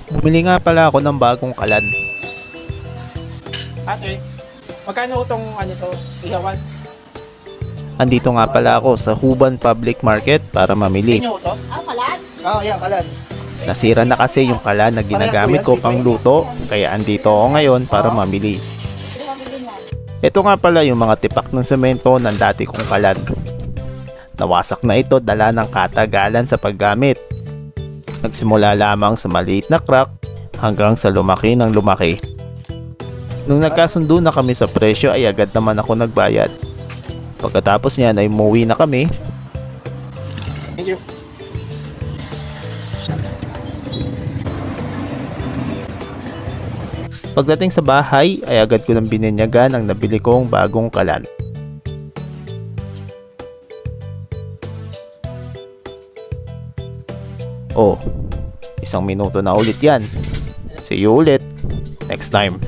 Bumili nga pala ako ng bagong kalan. Ate, magkano itong ano to? Ihawan? Andito nga pala ako sa Huban Public Market para mamili. Inyo to? Kalan? Oo, yan, kalan. Nasira na kasi yung kalan na ginagamit ko pang luto, kaya andito ako ngayon para mamili. Ito nga pala yung mga tipak ng semento ng dati kong kalan. Nawasak na ito dala ng katagalan sa paggamit. Nagsimula lamang sa maliit na crack hanggang sa lumaki ng lumaki. Nung nagkasundo na kami sa presyo ay agad naman ako nagbayad. Pagkatapos niyan ay umuwi na kami. Thank you. Pagdating sa bahay ay agad ko nang bininyagan ang nabili kong bagong kalan. Oh, 1 minuto na ulit yan. See you ulit next time.